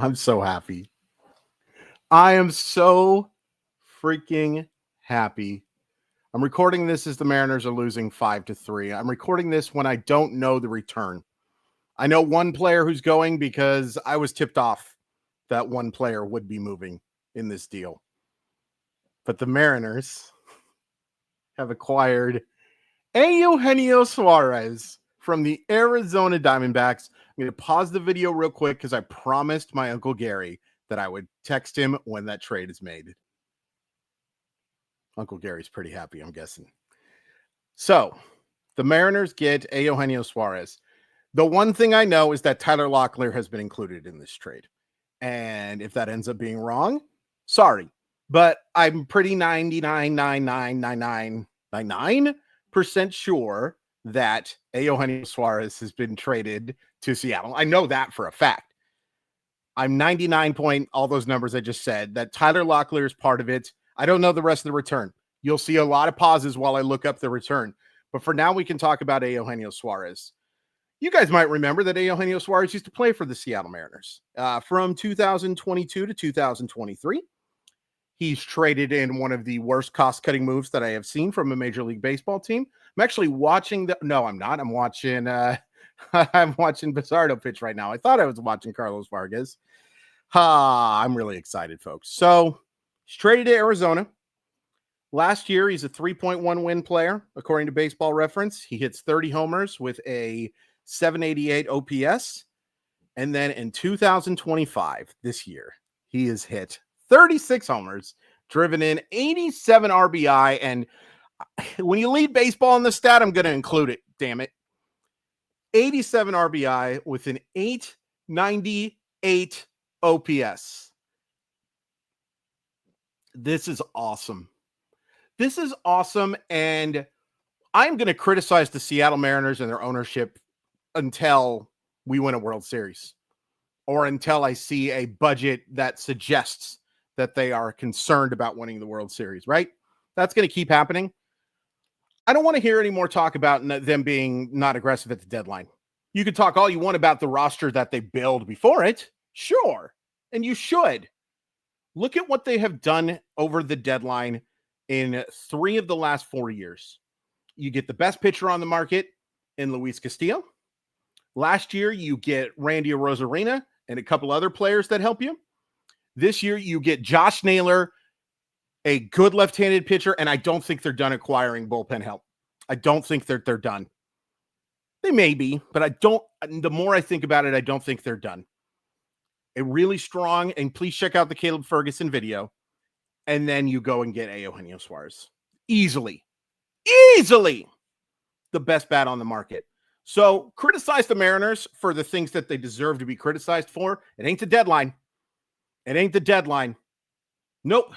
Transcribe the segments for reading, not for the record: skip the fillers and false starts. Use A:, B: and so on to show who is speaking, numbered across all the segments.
A: I'm so happy. I am so freaking happy. I'm recording this as the Mariners are losing 5-3. I'm recording this when I don't know the return. I know one player who's going because I was tipped off that one player would be moving in this deal. But the Mariners have acquired Eugenio Suarez from the Arizona Diamondbacks. I'm going to pause the video real quick because I promised my Uncle Gary that I would text him when that trade is made. Uncle Gary's pretty happy, I'm guessing. So, the Mariners get Eugenio Suarez. The one thing I know is that Tyler Locklear has been included in this trade. And if that ends up being wrong, sorry. But I'm pretty 99.999999% sure that Eugenio Suarez has been traded to Seattle. I know that for a fact. I'm 99 point, all those numbers I just said, that Tyler Locklear is part of it. I don't know the rest of the return. You'll see a lot of pauses while I look up the return. But for now, we can talk about Eugenio Suarez. You guys might remember that Eugenio Suarez used to play for the Seattle Mariners from 2022 to 2023. He's traded in one of the worst cost-cutting moves that I have seen from a Major League Baseball team. I'm actually watching no, I'm not. I'm watching I'm watching Bizardo pitch right now. I thought I was watching Carlos Vargas. I'm really excited, folks. So he's traded to Arizona. Last year, he's a 3.1 win player, according to Baseball Reference. He hits 30 homers with a 788 OPS. And then in 2025, this year, he has hit 36 homers, driven in 87 RBI. And when you lead baseball in the stat, I'm going to include it, damn it. 87 RBI with an 898 OPS. This is awesome. This is awesome, and I'm going to criticize the Seattle Mariners and their ownership until we win a World Series or until I see a budget that suggests that they are concerned about winning the World Series, right? That's going to keep happening. I don't want to hear any more talk about them being not aggressive at the deadline. You can talk all you want about the roster that they build before it. Sure, and you should. Look at what they have done over the deadline in 3 of the last 4 years. You get the best pitcher on the market in Luis Castillo. Last year, you get Randy Arozarena and a couple other players that help you. This year, you get Josh Naylor, a good left-handed pitcher, and I don't think they're done acquiring bullpen help. I don't think they're done. They may be, but the more I think about it, I don't think they're done. A really strong, and please check out the Caleb Ferguson video, and then you go and get Eugenio Suarez. Easily the best bat on the market. So criticize the Mariners for the things that they deserve to be criticized for. It ain't the deadline. Nope.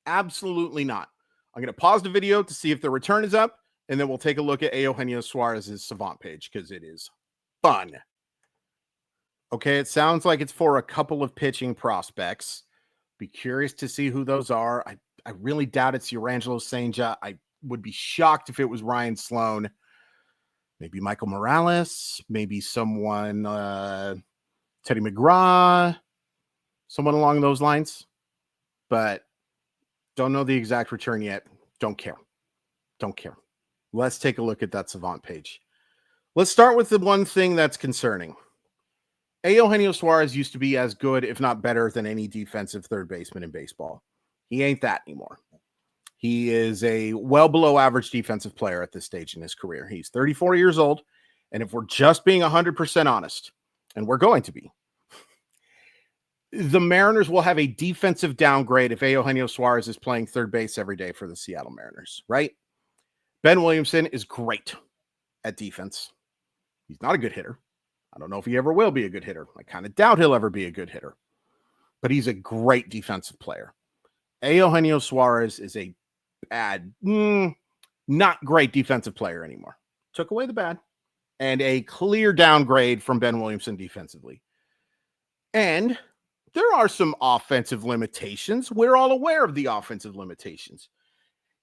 A: Absolutely not. I'm going to pause the video to see if the return is up, and then we'll take a look at Eugenio Suarez's Savant page because it is fun. Okay, it sounds like it's for a couple of pitching prospects. Be curious to see who those are. I really doubt it's Urangelo Senja. I would be shocked if it was Ryan Sloan. Maybe Michael Morales. Maybe someone, Teddy McGraw. Someone along those lines. But don't know the exact return yet. Don't care. Let's take a look at that Savant page. Let's start with the one thing that's concerning. Eugenio Suarez used to be as good, if not better, than any defensive third baseman in baseball. He ain't that anymore. He is a well below average defensive player at this stage in his career. He's 34 years old, and if we're just being 100% honest, and we're going to be, the Mariners will have a defensive downgrade if Eugenio Suarez is playing third base every day for the Seattle Mariners, right? Ben Williamson is great at defense. He's not a good hitter. I don't know if he ever will be a good hitter. I kind of doubt he'll ever be a good hitter. But he's a great defensive player. Eugenio Suarez is a bad, not great defensive player anymore. Took away the bad. And a clear downgrade from Ben Williamson defensively. And there are some offensive limitations. We're all aware of the offensive limitations.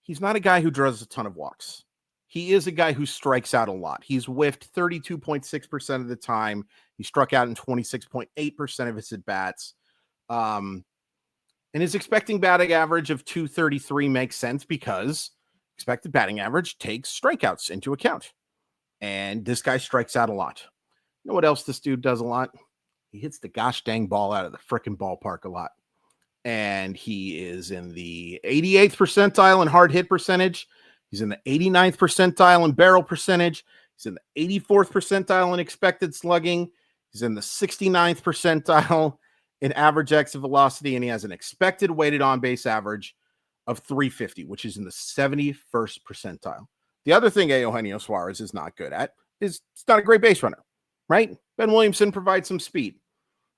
A: He's not a guy who draws a ton of walks. he is a guy who strikes out a lot. He's whiffed 32.6% of the time. He struck out in 26.8% of his at-bats. And his expecting batting average of 233 makes sense because expected batting average takes strikeouts into account. And this guy strikes out a lot. You know what else this dude does a lot? He hits the gosh dang ball out of the frickin' ballpark a lot. And he is in the 88th percentile in hard hit percentage. He's in the 89th percentile in barrel percentage. He's in the 84th percentile in expected slugging. He's in the 69th percentile in average exit velocity, and he has an expected weighted on-base average of 350, which is in the 71st percentile. The other thing Eugenio Suarez is not good at is it's not a great base runner, right? Ben Williamson provides some speed.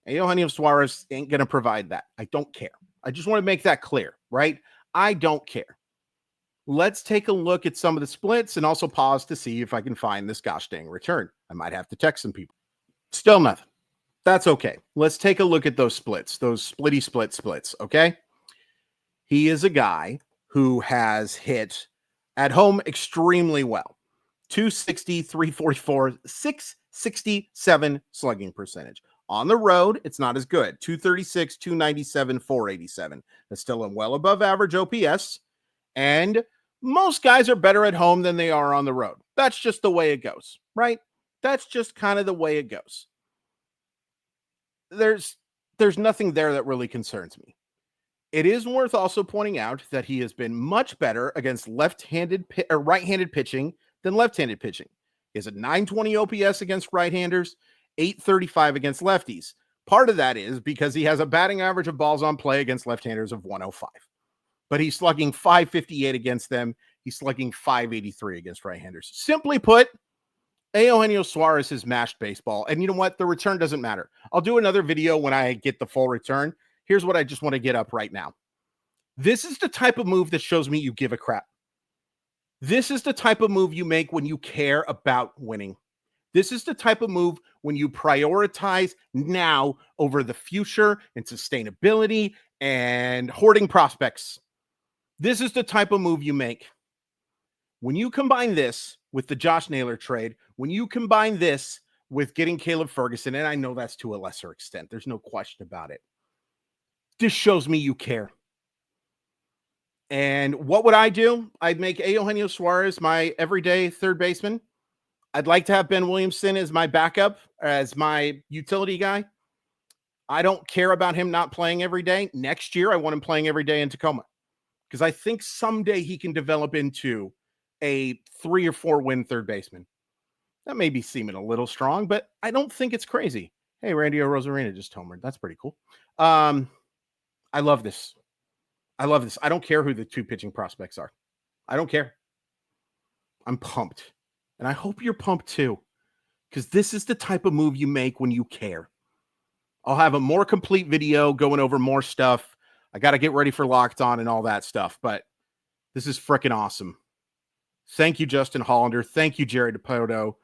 A: Eugenio Suarez ain't going to provide that. I don't care. I just want to make that clear, right? I don't care. Let's take a look at some of the splits and also pause to see if I can find this gosh dang return. I might have to text some people. Still nothing. That's okay. Let's take a look at those splits, those splitty splits, okay? He is a guy who has hit at home extremely well. 260, 344, 667 slugging percentage. On the road, it's not as good. 236, 297, 487. That's still a well above average OPS. And most guys are better at home than they are on the road. That's just the way it goes, right? That's just kind of the way it goes. There's nothing there that really concerns me. It is worth also pointing out that he has been much better against right-handed pitching than left-handed pitching. He has a 920 OPS against right-handers, 835 against lefties. Part of that is because he has a batting average of balls on play against left-handers of 105. But he's slugging 558 against them. He's slugging 583 against right-handers. Simply put, Eugenio Suarez has mashed baseball. And you know what? The return doesn't matter. I'll do another video when I get the full return. Here's what I just want to get up right now. This is the type of move that shows me you give a crap. This is the type of move you make when you care about winning. This is the type of move when you prioritize now over the future and sustainability and hoarding prospects. This is the type of move you make. When you combine this with the Josh Naylor trade, when you combine this with getting Caleb Ferguson, and I know that's to a lesser extent, there's no question about it. This shows me you care. And what would I do? I'd make Eugenio Suarez my everyday third baseman. I'd like to have Ben Williamson as my backup, as my utility guy. I don't care about him not playing every day. Next year, I want him playing every day in Tacoma because I think someday he can develop into a 3 or 4 win third baseman. That may be seeming a little strong, but I don't think it's crazy. Hey, Randy Rosarina just homered. That's pretty cool. I love this. I love this. I don't care who the 2 pitching prospects are. I don't care. I'm pumped. And I hope you're pumped too, because this is the type of move you make when you care. I'll have a more complete video going over more stuff. I got to get ready for Locked On and all that stuff, but this is freaking awesome. Thank you, Justin Hollander. Thank you, Jerry DePoto.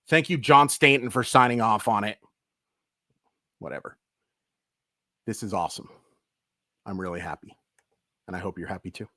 A: Thank you, John Stanton, for signing off on it. Whatever. This is awesome. I'm really happy. And I hope you're happy too.